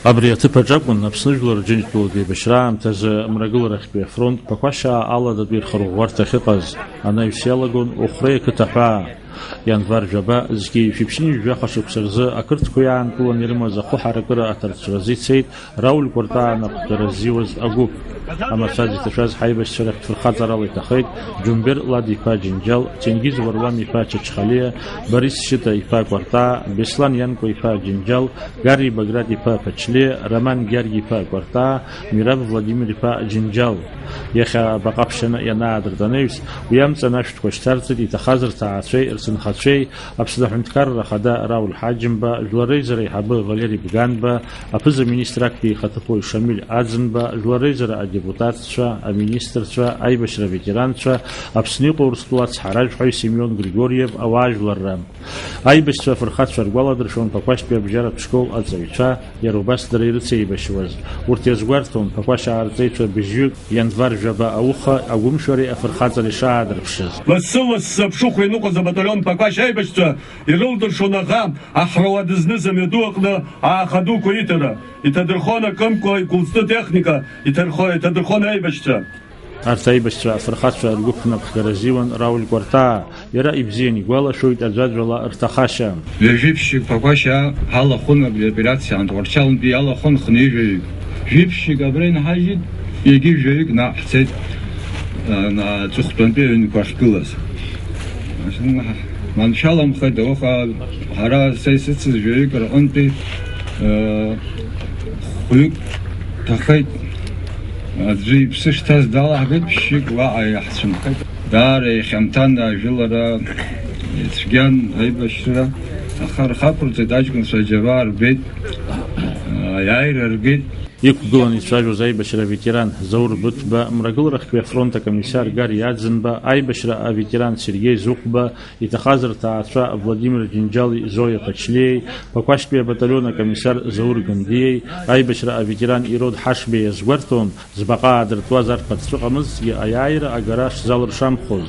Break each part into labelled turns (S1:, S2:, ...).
S1: Абри аҭыԥаҿакәын Аԥсны Жәлар Рџьынџьтәылатә еибашьра аамҭазы Мрагыларахьтәи афронт Ԥақәашьаа аладатәи рхырӷәӷәарҭа ахьыҟаз анаҩс иалагон Охәреи ақыҭаҳәаа. Ианвар жәаба зегьы шәиԥшьынҩ жәаха шықәса рзы ақырҭқәа иаанкылан ирымаз ахәы-ҳаракыра аҭарцәразы ицеит Рауль Кәартаа анапхгара зиуаз агәыԥ. Амацәаз иҭашәаз ҳаибашьцәа рахьтә фырхаҵарала иҭахеит Џьумбер Лад-иԥа Џьынџьал, Теңгиз Варлам-иԥа Чачхалиа, Борис Шьыта-иԥа Кәартаа, Беслан Ианкәа-иԥа Џьынџьал, Гари Баграт-иԥа Ԥачле, Роман Гьаргь-иԥа Кәартаа, Мираб Владимир-иԥа Џьынџьал. Иахьа абаҟа ԥшьаны ианаадырт анаҩс, уи амҵан ашәҭқәа шьҭарҵеит иҭахаз рҭаацәеи рцынхацәеи, Аԥсны Аҳәынҭқарра Ахада Рауль Ҳаџьымба, Жәлар Реизара аиҳабы Валери Бганба, аԥыза-министр актәи ихаҭыԥуаҩ Шамиль Аӡынба, Жәлар Реизара адепутатцәа, аминистрцәа, аибашьра ветеранцәа, Аԥсны иҟоу Урыстәыла ацҳаражәҳәаҩ Симеон Григорьев ауаажәларра. Аибашьцәа афырхацәа ргәаладыршәон Ԥақәашьтәи абжьаратә школ аҵаҩцәа, иара убас дара ирыцеибашьуаз. Урҭ иазгәарҭон Ԥақәашьаа арҵаҩцәа быжьҩык Ианвар жәаба ауха агәымшәареи афырхаҵареи шаадырԥшыз.
S2: Лассы-лассы аԥшыхәа иныҟәаз абаталион Ԥақәашь аибашьцәа ирылдыршон аӷа аҳрауа дызныз амҩаду аҟны ааха дуқәа иҭара. Иҭадырхон акымкәа икәылҵтәы техника, иҭадырхон аибашьцәа.
S1: Арҭ аибашьцәа афырхацәа ргәыԥ напхгара азиуан Рауль Кәартаа, иара ибзиан игәалашәоит аӡәаӡәала рҭахашьа.
S3: Ҩажәиԥшьык Ԥақәашьаа ҳалахәын абри аоперациа Антҟәарчалнтәи иалахәын хнеижәаҩык. Жәиԥшьык абра инҳажьит, егьи жәаҩык наҟ ҳцеит аҵыхәтәантәи аҩнқәа ахьгылаз. Маншәаламхеит ауха ҳара са исыцыз жәаҩык рҟынтәи хәҩык ҭахеит. Аӡәы иԥсы шҭаз далаҳгеит, ԥшьшьык уаҟа иаҳцәынхеит. Даара ихьамҭан ажәылара, ицәгьан аибашьра, аха рхақәырҵеит аҷкәынцәа аџьабаа рбеит, аиааира ргеит.
S1: Иқәгылан ицәажәоз аибашьра аветеран Заур Быҭәба, Мрагыларахьтәи афронт акомиссар Гари Аӡынба, аибашьра аветеран Сергеи Зыхәба, иҭахаз рҭаацәа Владимир Џьынџьали, Зоиа Ԥачлеи, Ԥақәашьтәи абаталион акомиссар Заур Гандиеи, аибашьра аветеран Ирод Ҳашбеи иазгәарҭон збаҟа аадыртуаз арҭ ԥацәыҟамызгьы аиааира агара шзалыршамхоз.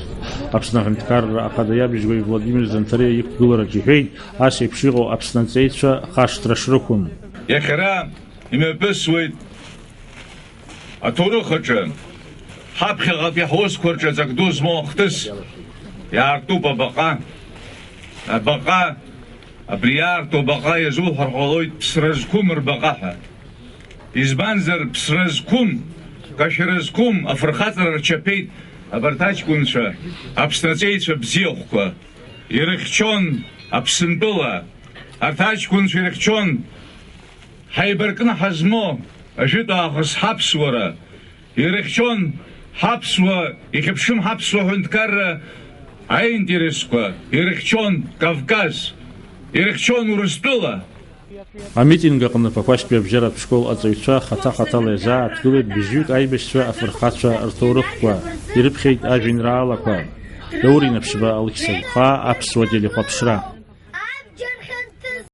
S1: Аԥсны Аҳәынҭқарра Ахада иабжьуаҩ Владимир Занҭариа иқәгылараҿ иҳәеит, ас еиԥш иҟоу Аԥсны аҵеицәа хашҭра шрықәым.
S2: Иахьара имҩаԥысуеит аҭоурых аҿы ҳаԥхьаҟатәи ҳусқәа рҿы ҵак ду змоу ахҭыс иаартуп абаҟа. Абаҟа, абри иаарту абаҟа иазуҳәар ҟалоит ԥсра зқәым рбаҟа ҳәа. Избанзар ԥсра зқәым, кашәара зқәым афырхаҵара рчаԥеит абарҭ аҷкәынцәа, Аԥсны аҵеицәа бзиахәқәа. Ирыхьчон Аԥсынтәыла, арҭ аҷкәынцәа ирыхьчон ҳаибаркны ҳазмо ажәытә аахыс ҳаԥсуара. Ирыхьчон ҳаԥсуа, ихьыԥшым ҳаԥсуа ҳәынҭқарра аинтересқәа, ирыхьчон Кавказ, ирыхьчон Урыстәыла.
S1: Амитинг аҟны Ԥақәашьтәи абжьаратә школ аҵаҩцәа хаҭа-хаҭала иазааҭгылеит быжьҩык аибашьцәа афырхацәа рҭоурыхқәа, ирыԥхьеит ажәеинраалақәа. Даур Инаԥшьба, Алықьса Гәхаа, Аԥсуа телехәаԥшра.